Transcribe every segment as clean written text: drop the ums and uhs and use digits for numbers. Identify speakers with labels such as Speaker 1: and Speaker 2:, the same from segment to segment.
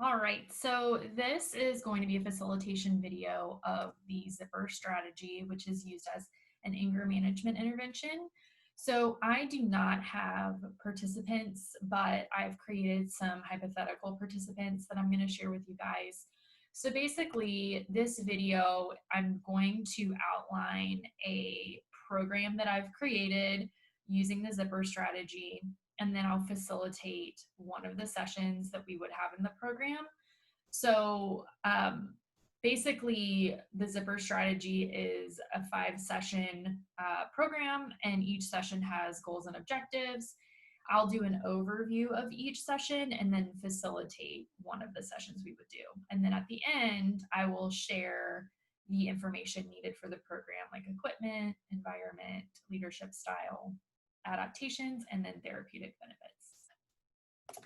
Speaker 1: All right, so this is going to be a facilitation video of the ZIPPER strategy, which is used as an anger management intervention. So I do not have participants, but I've created some hypothetical participants that I'm going to share with you guys. So basically, this video, I'm going to outline a program that I've created using the ZIPPER strategy, and then I'll facilitate one of the sessions that we would have in the program. So basically, the ZIPPER strategy is a 5-session program, and each session has goals and objectives. I'll do an overview of each session and then facilitate one of the sessions we would do. And then at the end, I will share the information needed for the program, like equipment, environment, leadership style, adaptations, and then therapeutic benefits.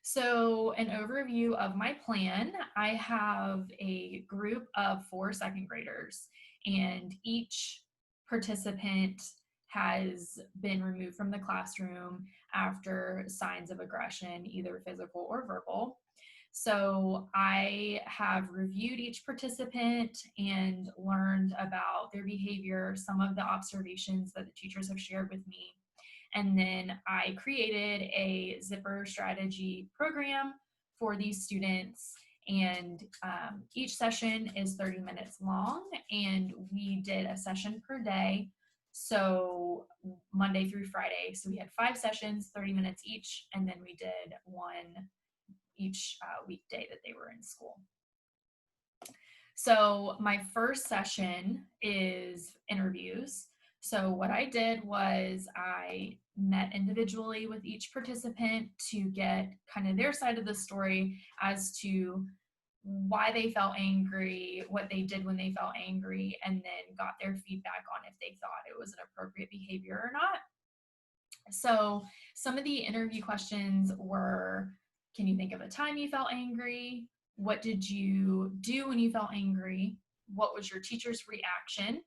Speaker 1: So, an overview of my plan, I have a group of 4 second graders, and each participant has been removed from the classroom after signs of aggression, either physical or verbal. So I have reviewed each participant and learned about their behavior, some of the observations that the teachers have shared with me. And then I created a ZIPPER strategy program for these students. And each session is 30 minutes long, and we did a session per day. So Monday through Friday. So we had 5 sessions, 30 minutes each, and then we did one each weekday that they were in school. So my first session is interviews. So what I did was I met individually with each participant to get kind of their side of the story as to why they felt angry, what they did when they felt angry, and then got their feedback on if they thought it was an appropriate behavior or not. So some of the interview questions were, can you think of a time you felt angry? What did you do when you felt angry? What was your teacher's reaction?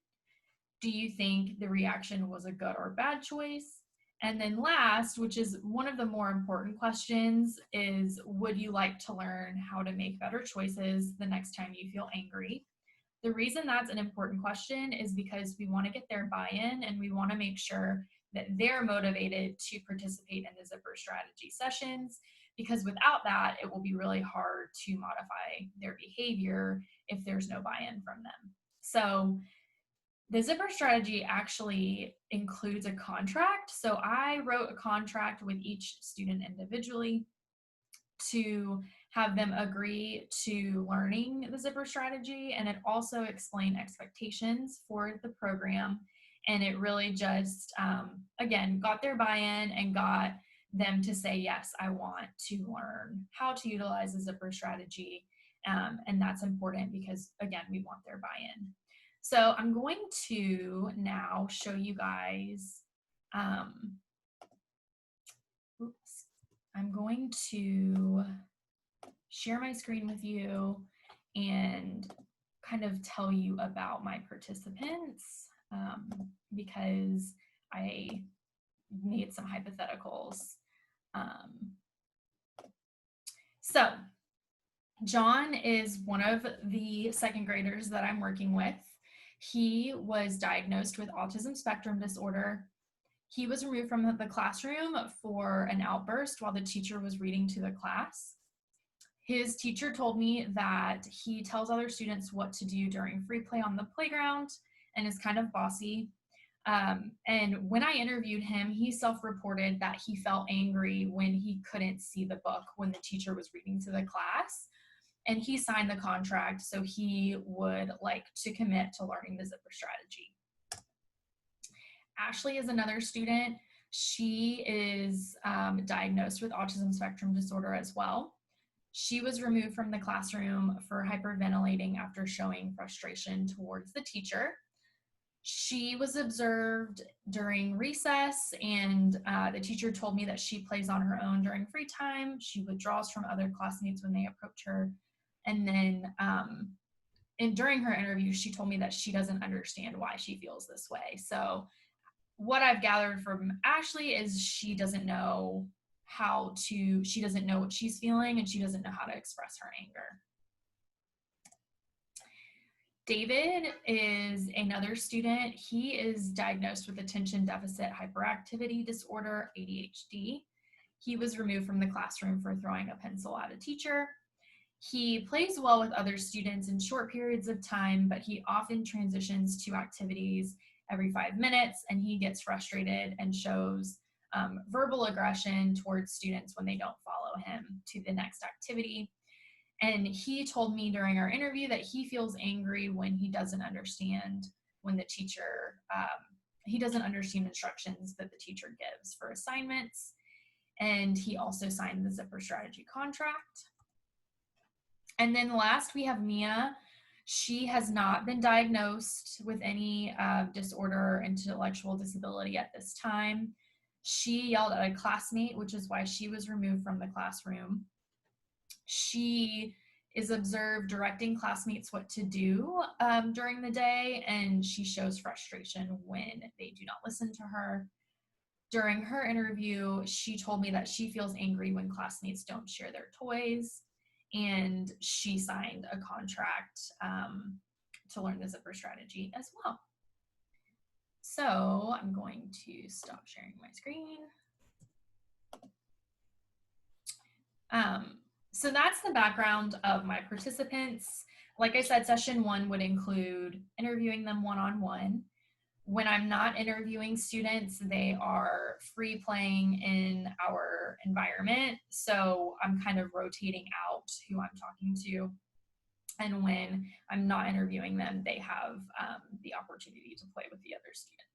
Speaker 1: Do you think the reaction was a good or bad choice? And then last, which is one of the more important questions, is would you like to learn how to make better choices the next time you feel angry? The reason that's an important question is because we want to get their buy-in, and we want to make sure that they're motivated to participate in the ZIPPER strategy sessions, because without that, it will be really hard to modify their behavior if there's no buy-in from them. So the ZIPPER strategy actually includes a contract. So I wrote a contract with each student individually to have them agree to learning the ZIPPER strategy, and it also explained expectations for the program. And it really just, again, got their buy-in and got them to say, yes, I want to learn how to utilize the ZIPPER strategy. And that's important because, again, we want their buy-in. So I'm going to now show you guys, I'm going to share my screen with you and kind of tell you about my participants, because I made some hypotheticals. So John is one of the second graders that I'm working with. He was diagnosed with autism spectrum disorder. He was removed from the classroom for an outburst while the teacher was reading to the class. His teacher told me that he tells other students what to do during free play on the playground and is kind of bossy. And when I interviewed him, he self-reported that he felt angry when he couldn't see the book when the teacher was reading to the class. And he signed the contract, so he would like to commit to learning the ZIPPER strategy. Ashley is another student. She is diagnosed with autism spectrum disorder as well. She was removed from the classroom for hyperventilating after showing frustration towards the teacher. She was observed during recess, and the teacher told me that she plays on her own during free time. She withdraws from other classmates when they approach her. And then during her interview, she told me that she doesn't understand why she feels this way. So what I've gathered from Ashley is she doesn't know she doesn't know what she's feeling and she doesn't know how to express her anger. David is another student. He is diagnosed with attention deficit hyperactivity disorder, ADHD. He was removed from the classroom for throwing a pencil at a teacher. He plays well with other students in short periods of time, but he often transitions to activities every 5 minutes, and he gets frustrated and shows verbal aggression towards students when they don't follow him to the next activity. And he told me during our interview that he feels angry when he doesn't understand when the teacher, he doesn't understand instructions that the teacher gives for assignments. And he also signed the ZIPPER strategy contract. And then last we have Mia. She has not been diagnosed with any disorder or intellectual disability at this time. She yelled at a classmate, which is why she was removed from the classroom. She is observed directing classmates what to do during the day, and she shows frustration when they do not listen to her. During her interview, she told me that she feels angry when classmates don't share their toys, and she signed a contract to learn the ZIPPER strategy as well. So I'm going to stop sharing my screen. So that's the background of my participants. Like I said, session 1 would include interviewing them one-on-one. When I'm not interviewing students, they are free playing in our environment. So I'm kind of rotating out who I'm talking to. And when I'm not interviewing them, they have the opportunity to play with the other students.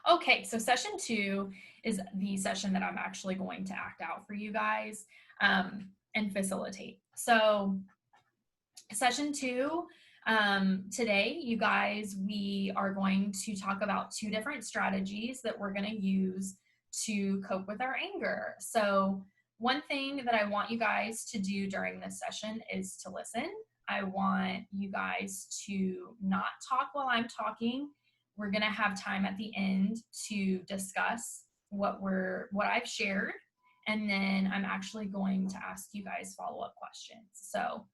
Speaker 1: Okay, so session 2 is the session that I'm actually going to act out for you guys and facilitate. So session 2, today, you guys, we are going to talk about 2 different strategies that we're going to use to cope with our anger. So one thing that I want you guys to do during this session is to listen. I want you guys to not talk while I'm talking. We're going to have time at the end to discuss what I've shared, and then I'm actually going to ask you guys follow-up questions. So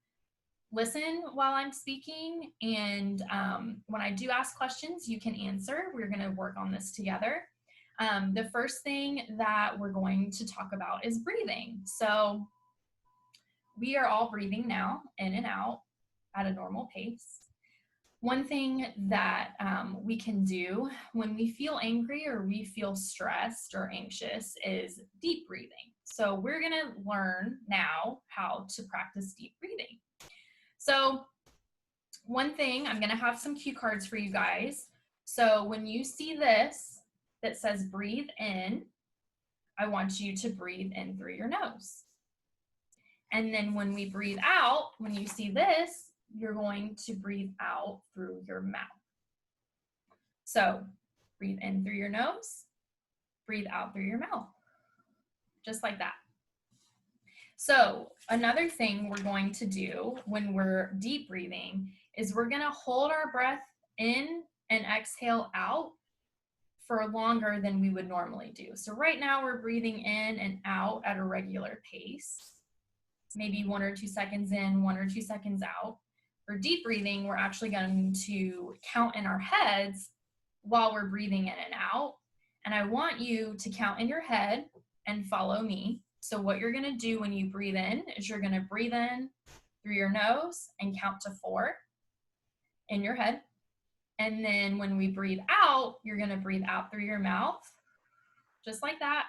Speaker 1: listen while I'm speaking, and when I do ask questions, you can answer. We're going to work on this together. The first thing that we're going to talk about is breathing. So we are all breathing now, in and out, at a normal pace. One thing that we can do when we feel angry or we feel stressed or anxious is deep breathing. So we're going to learn now how to practice deep breathing. So one thing, I'm going to have some cue cards for you guys. So when you see this that says breathe in, I want you to breathe in through your nose. And then when we breathe out, when you see this, you're going to breathe out through your mouth. So breathe in through your nose, breathe out through your mouth, just like that. So another thing we're going to do when we're deep breathing is we're going to hold our breath in and exhale out for longer than we would normally do. So right now we're breathing in and out at a regular pace, maybe 1 or 2 seconds in, 1 or 2 seconds out. For deep breathing, we're actually going to count in our heads while we're breathing in and out. And I want you to count in your head and follow me. So what you're going to do when you breathe in is you're going to breathe in through your nose and count to 4 in your head. And then when we breathe out, you're going to breathe out through your mouth, just like that.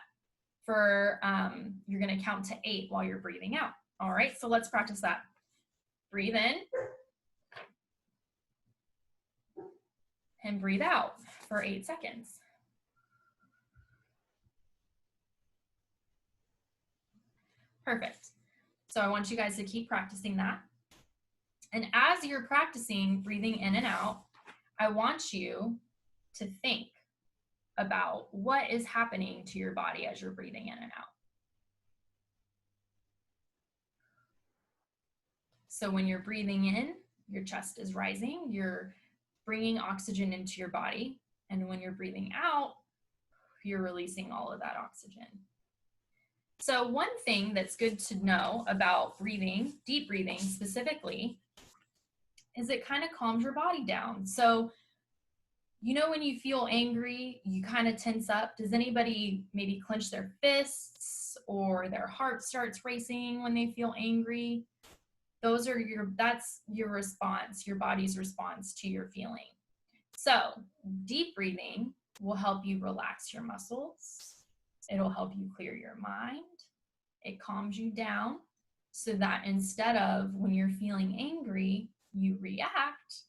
Speaker 1: You're going to count to 8 while you're breathing out. All right, so let's practice that. Breathe in and breathe out for 8 seconds. Perfect. So I want you guys to keep practicing that. And as you're practicing breathing in and out, I want you to think about what is happening to your body as you're breathing in and out. So when you're breathing in, your chest is rising, you're bringing oxygen into your body. And when you're breathing out, you're releasing all of that oxygen. So one thing that's good to know about breathing, deep breathing specifically, is it kind of calms your body down. So, you know, when you feel angry, you kind of tense up. Does anybody maybe clench their fists or their heart starts racing when they feel angry? That's your response, your body's response to your feeling. So deep breathing will help you relax your muscles. It'll help you clear your mind. It calms you down so that instead of when you're feeling angry, you react,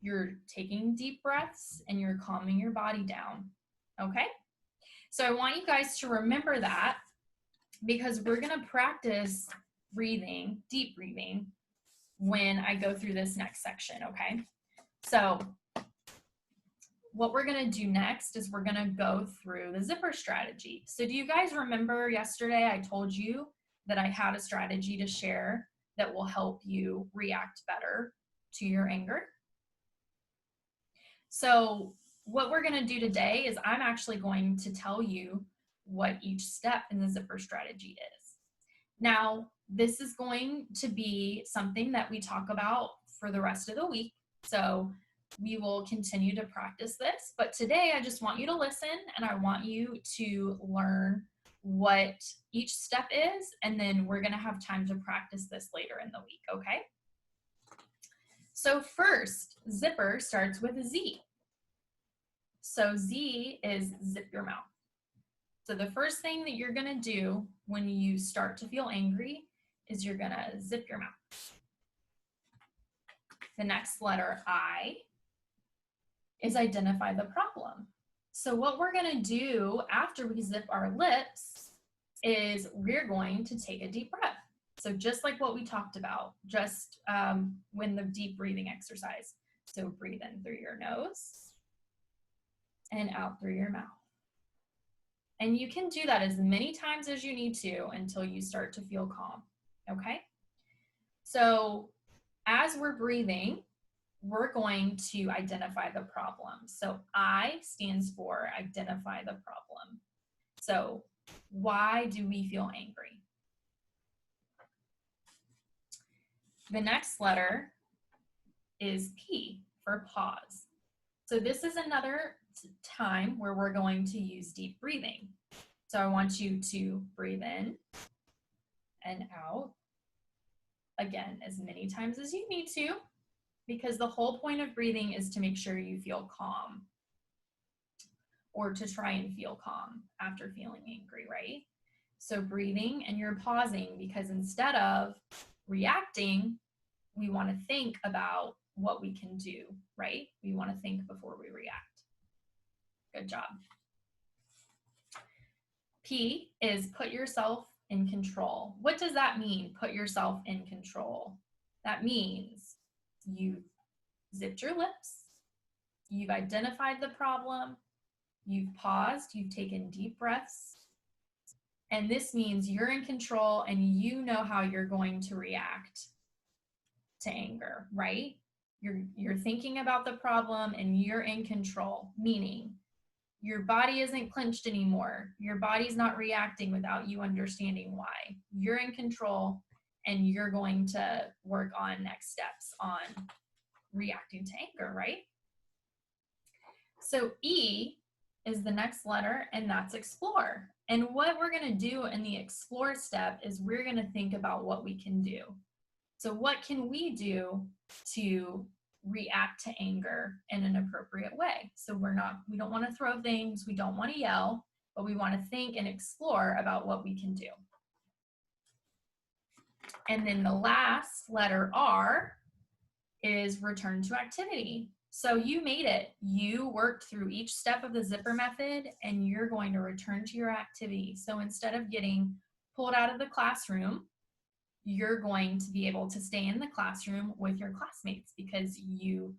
Speaker 1: you're taking deep breaths and you're calming your body down. Okay? So I want you guys to remember that because we're going to practice breathing, deep breathing, when I go through this next section, okay? So what we're going to do next is we're going to go through the zipper strategy. So do you guys remember yesterday I told you that I had a strategy to share that will help you react better to your anger? So what we're going to do today is I'm actually going to tell you what each step in the zipper strategy is. Now, this is going to be something that we talk about for the rest of the week. So we will continue to practice this, but today I just want you to listen and I want you to learn what each step is, and then we're going to have time to practice this later in the week, okay? So first, zipper starts with a Z. So Z is zip your mouth. So the first thing that you're going to do when you start to feel angry is you're going to zip your mouth. The next letter, I, is identify the problem. So what we're going to do after we zip our lips is we're going to take a deep breath. So just like what we talked about, just when the deep breathing exercise. So breathe in through your nose and out through your mouth. And you can do that as many times as you need to until you start to feel calm, okay? So as we're breathing, we're going to identify the problem. So I stands for identify the problem. So why do we feel angry? The next letter is P for pause. So this is another time where we're going to use deep breathing. So I want you to breathe in and out, again, as many times as you need to, because the whole point of breathing is to make sure you feel calm, or to try and feel calm after feeling angry, right? So breathing and you're pausing, because instead of reacting, we want to think about what we can do, right? We want to think before we react. Good job. P is put yourself in control. What does that mean, put yourself in control? That means you've zipped your lips, you've identified the problem, you've paused, you've taken deep breaths, and this means you're in control and you know how you're going to react to anger, right? You're thinking about the problem and you're in control, meaning your body isn't clenched anymore. Your body's not reacting without you understanding why. You're in control and you're going to work on next steps on reacting to anger, right? So E is the next letter, and that's explore. And what we're going to do in the explore step is we're going to think about what we can do. So what can we do to react to anger in an appropriate way? So we don't want to throw things, we don't want to yell, but we want to think and explore about what we can do. And then the last letter R is return to activity. So you made it. You worked through each step of the zipper method and you're going to return to your activity. So instead of getting pulled out of the classroom, you're going to be able to stay in the classroom with your classmates because you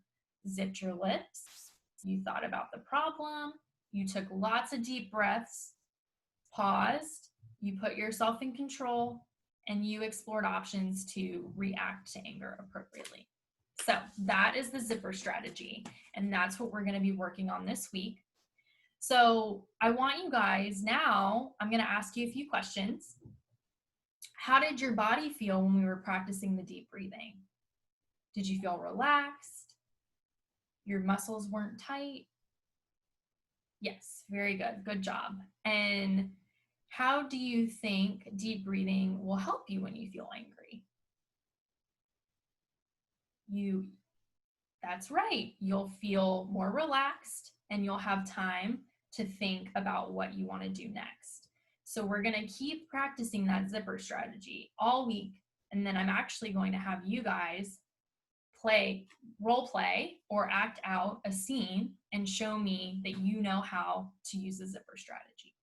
Speaker 1: zipped your lips, you thought about the problem, you took lots of deep breaths, paused, you put yourself in control, and you explored options to react to anger appropriately. So that is the zipper strategy, and that's what we're going to be working on this week. So I want you guys now, I'm going to ask you a few questions. How did your body feel when we were practicing the deep breathing? Did you feel relaxed? Your muscles weren't tight? Yes, very good. Good job. And how do you think deep breathing will help you when you feel angry? That's right. You'll feel more relaxed and you'll have time to think about what you want to do next. So we're going to keep practicing that zipper strategy all week. And then I'm actually going to have you guys role play or act out a scene and show me that you know how to use the zipper strategy.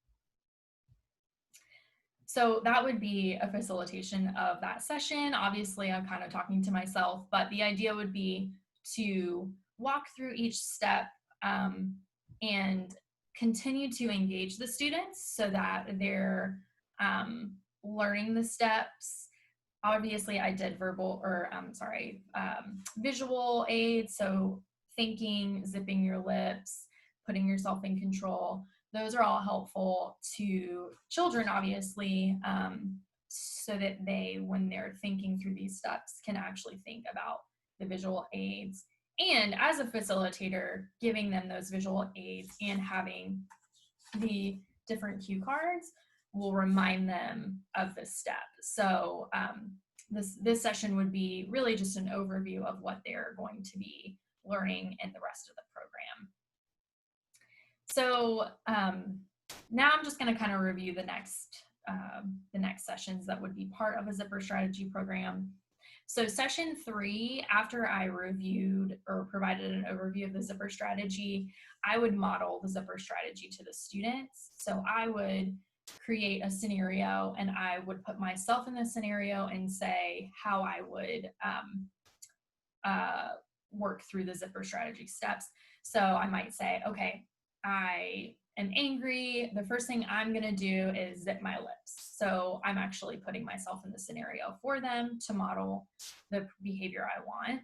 Speaker 1: So that would be a facilitation of that session. Obviously, I'm kind of talking to myself, but the idea would be to walk through each step and continue to engage the students so that they're learning the steps. Obviously, I did visual aids. So thinking, zipping your lips, putting yourself in control. Those are all helpful to children, obviously, so that they, when they're thinking through these steps, can actually think about the visual aids. And as a facilitator, giving them those visual aids and having the different cue cards will remind them of the step. So this session would be really just an overview of what they're going to be learning in the rest of the program. So now I'm just going to kind of review the next sessions that would be part of a zipper strategy program. So session 3, after I reviewed or provided an overview of the zipper strategy, I would model the zipper strategy to the students. So I would create a scenario and I would put myself in the scenario and say how I would work through the zipper strategy steps. So I might say, okay, I am angry. The first thing I'm going to do is zip my lips. So I'm actually putting myself in the scenario for them to model the behavior I want.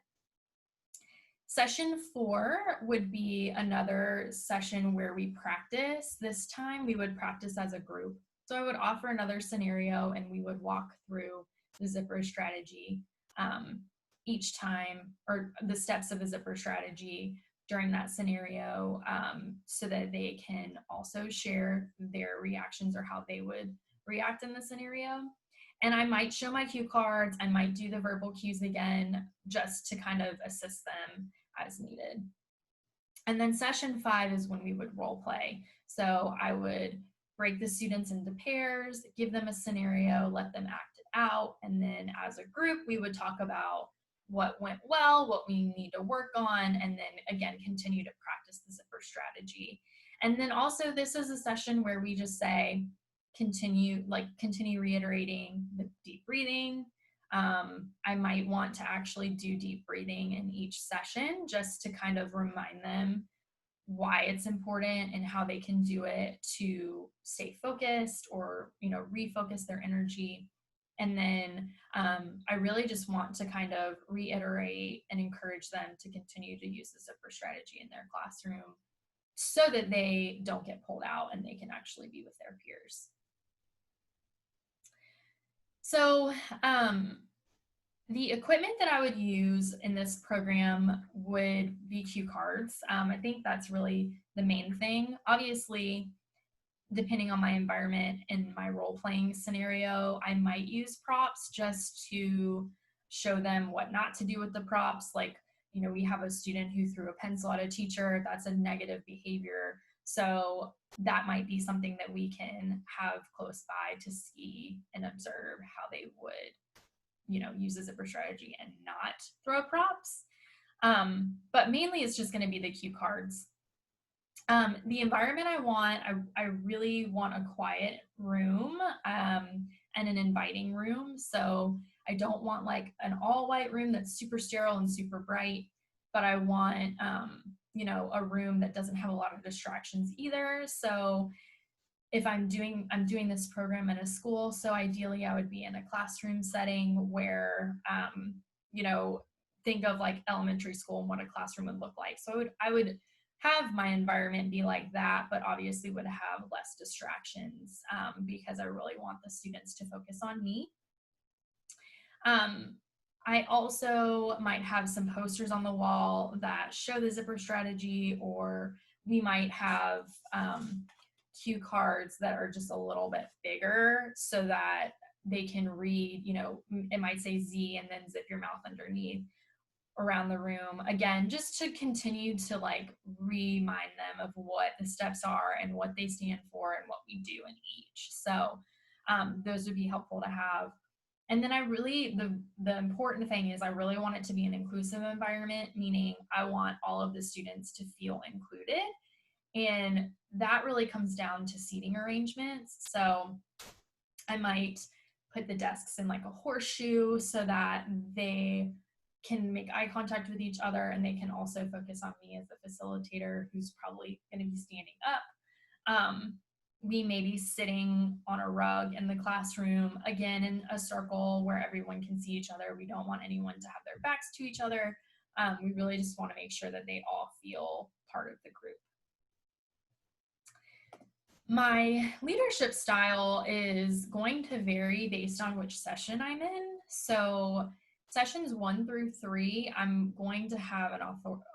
Speaker 1: Session 4 would be another session where we practice. This time we would practice as a group. So I would offer another scenario and we would walk through the zipper strategy each time, or the steps of the zipper strategy during that scenario, so that they can also share their reactions or how they would react in the scenario. And I might show my cue cards, I might do the verbal cues again, just to kind of assist them as needed. And then session 5 is when we would role play. So I would break the students into pairs, give them a scenario, let them act it out, and then as a group, we would talk about what went well, what we need to work on, and then again, continue to practice the zipper strategy. And then also this is a session where we just say, continue reiterating the deep breathing. I might want to actually do deep breathing in each session just to kind of remind them why it's important and how they can do it to stay focused or, refocus their energy. And then I really just want to kind of reiterate and encourage them to continue to use the zipper strategy in their classroom so that they don't get pulled out and they can actually be with their peers. So the equipment that I would use in this program would be cue cards. I think that's really the main thing. Obviously, depending on my environment and my role-playing scenario, I might use props just to show them what not to do with the props. Like, we have a student who threw a pencil at a teacher. That's a negative behavior. So that might be something that we can have close by to see and observe how they would, use the zipper strategy and not throw props. But mainly it's just going to be the cue cards. The environment I really want a quiet room and an inviting room. So I don't want like an all white room that's super sterile and super bright, but I want, a room that doesn't have a lot of distractions either. So if I'm doing this program in a school, so ideally I would be in a classroom setting where, think of like elementary school and what a classroom would look like. So I would have my environment be like that, but obviously would have less distractions because I really want the students to focus on me. I also might have some posters on the wall that show the zipper strategy, or we might have cue cards that are just a little bit bigger so that they can read, you know, it might say Z and then zip your mouth underneath around the room. Again, just to continue to like remind them of what the steps are and what they stand for and what we do in each. So those would be helpful to have. And then I really, the important thing is I really want it to be an inclusive environment, meaning I want all of the students to feel included. And that really comes down to seating arrangements. So I might put the desks in like a horseshoe so that they can make eye contact with each other, and they can also focus on me as the facilitator who's probably going to be standing up. We may be sitting on a rug in the classroom, again in a circle where everyone can see each other. We don't want anyone to have their backs to each other. We really just want to make sure that they all feel part of the group. My leadership style is going to vary based on which session I'm in. So sessions 1 through 3, I'm going to have an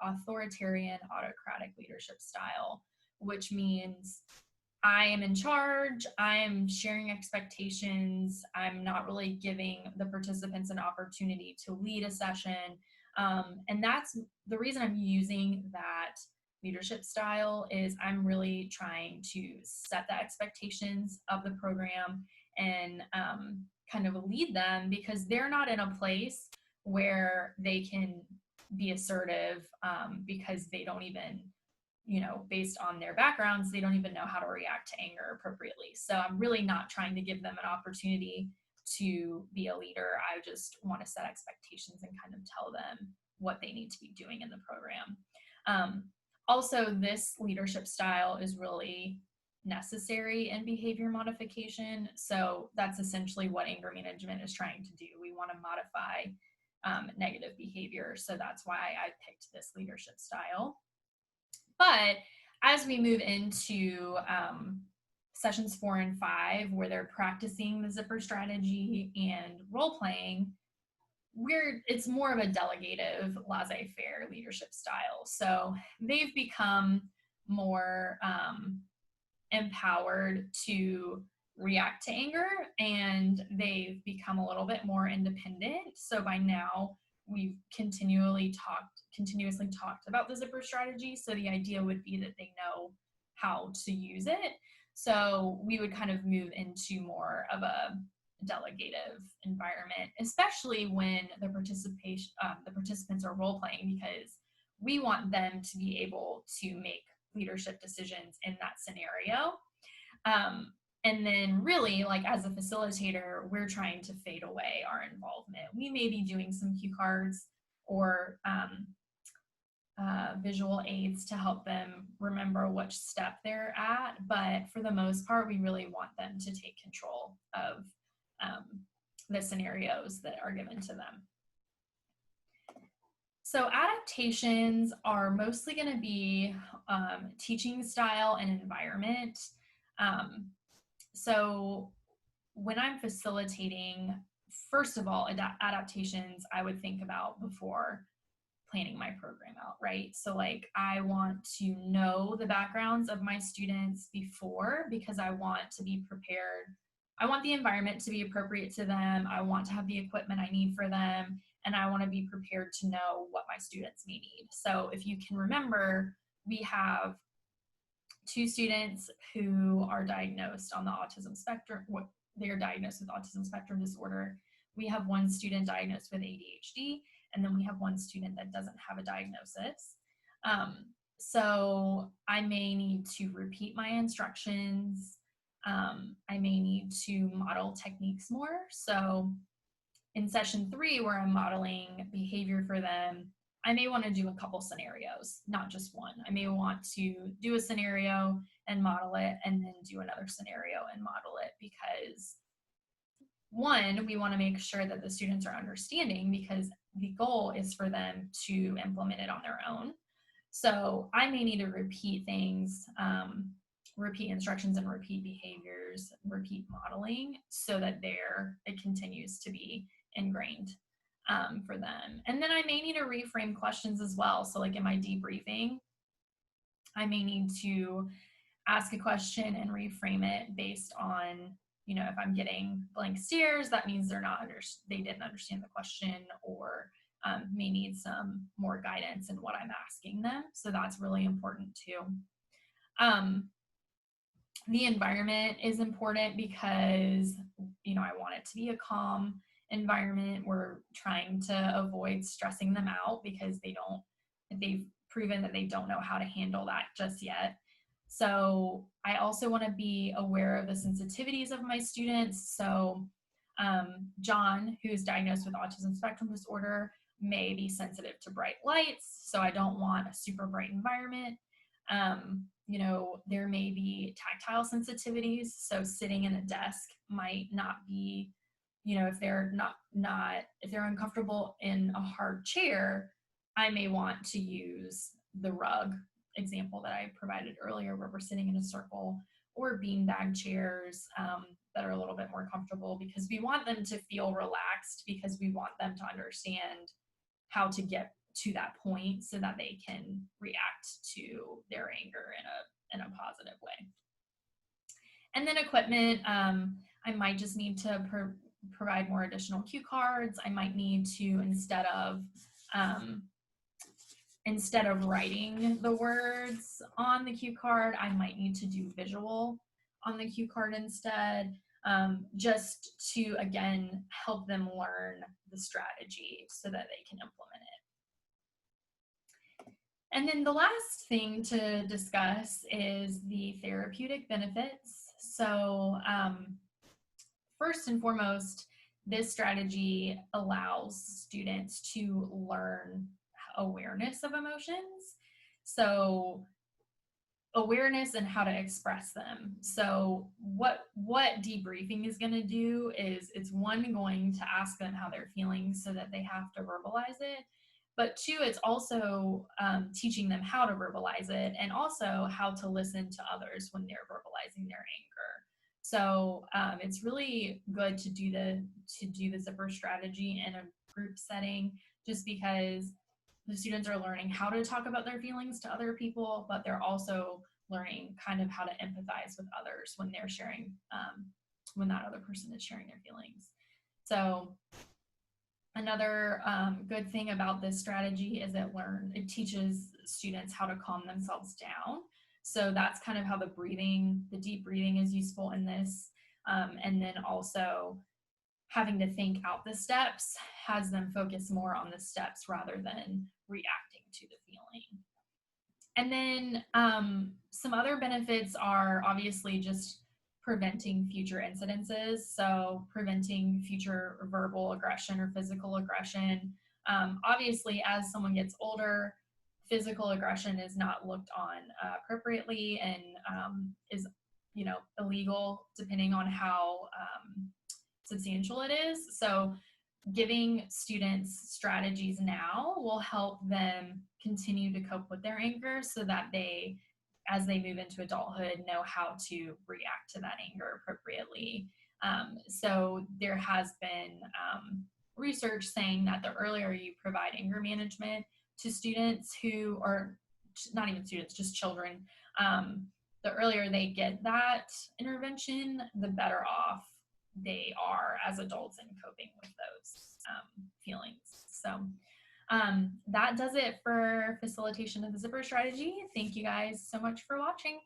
Speaker 1: authoritarian, autocratic leadership style, which means I am in charge, I am sharing expectations, I'm not really giving the participants an opportunity to lead a session. And that's the reason I'm using that leadership style is I'm really trying to set the expectations of the program and kind of lead them, because they're not in a place where they can be assertive because they don't even, you know, based on their backgrounds, they don't even know how to react to anger appropriately. So I'm really not trying to give them an opportunity to be a leader. I just want to set expectations and kind of tell them what they need to be doing in the program. Also, this leadership style is really necessary in behavior modification. So that's essentially what anger management is trying to do. We want to modify negative behavior. So that's why I picked this leadership style. But as we move into sessions 4 and 5, where they're practicing the zipper strategy and role playing, it's more of a delegative, laissez-faire leadership style. So they've become more empowered to react to anger, and they've become a little bit more independent. So by now, we've continuously talked about the zipper strategy. So the idea would be that they know how to use it. So we would kind of move into more of a delegative environment, especially when the participants are role playing, because we want them to be able to make leadership decisions in that scenario. And then really, like as a facilitator, we're trying to fade away our involvement. We may be doing some cue cards or visual aids to help them remember which step they're at, but for the most part, we really want them to take control of the scenarios that are given to them. So adaptations are mostly going to be teaching style and environment. So when I'm facilitating, first of all, adaptations I would think about before planning my program out, right? So like I want to know the backgrounds of my students before, because I want to be prepared. I want the environment to be appropriate to them. I want to have the equipment I need for them, and I want to be prepared to know what my students may need. So if you can remember, we have 2 students who are diagnosed on the autism spectrum. They are diagnosed with autism spectrum disorder. We have 1 student diagnosed with ADHD, and then we have 1 student that doesn't have a diagnosis. So I may need to repeat my instructions. I may need to model techniques more. So in session 3, where I'm modeling behavior for them, I may want to do a couple scenarios, not just one. I may want to do a scenario and model it, and then do another scenario and model it, because 1, we want to make sure that the students are understanding, because the goal is for them to implement it on their own. So I may need to repeat things, repeat instructions and repeat behaviors, repeat modeling so that it continues to be ingrained for them. And then I may need to reframe questions as well. So like in my debriefing, I may need to ask a question and reframe it based on, if I'm getting blank stares, that means they didn't understand the question, or may need some more guidance in what I'm asking them. So that's really important too. The environment is important because, I want it to be a calm environment. We're trying to avoid stressing them out because they've proven that they don't know how to handle that just yet. So I also want to be aware of the sensitivities of my students. So John, who's diagnosed with autism spectrum disorder, may be sensitive to bright lights. So I don't want a super bright environment. There may be tactile sensitivities. So sitting in a desk might not be, if they're if they're uncomfortable in a hard chair, I may want to use the rug example that I provided earlier, where we're sitting in a circle, or beanbag chairs that are a little bit more comfortable, because we want them to feel relaxed, because we want them to understand how to get to that point so that they can react to their anger in a positive way. And then equipment, I might just need to provide more additional cue cards. I might need to, instead of writing the words on the cue card, I might need to do visual on the cue card instead, just to, again, help them learn the strategy so that they can implement it. And then the last thing to discuss is the therapeutic benefits. So first and foremost, this strategy allows students to learn awareness of emotions. So awareness and how to express them. So what debriefing is going to do is it's going to ask them how they're feeling so that they have to verbalize it. But two, it's also teaching them how to verbalize it, and also how to listen to others when they're verbalizing their anger. So it's really good to do the ZIPPER strategy in a group setting, just because the students are learning how to talk about their feelings to other people, but they're also learning kind of how to empathize with others when they're sharing, when that other person is sharing their feelings. So another good thing about this strategy is it teaches students how to calm themselves down. So that's kind of how the deep breathing is useful in this. And then also having to think out the steps has them focus more on the steps rather than reacting to the feeling. And then some other benefits are obviously just preventing future incidences. So preventing future verbal aggression or physical aggression. Obviously, as someone gets older, physical aggression is not looked on appropriately, and is illegal depending on how substantial it is. So giving students strategies now will help them continue to cope with their anger, so that they, as they move into adulthood, know how to react to that anger appropriately. So there has been research saying that the earlier you provide anger management to students who are not even students, just children, the earlier they get that intervention, the better off they are as adults in coping with those feelings. So that does it for facilitation of the ZIPPER strategy. Thank you guys so much for watching.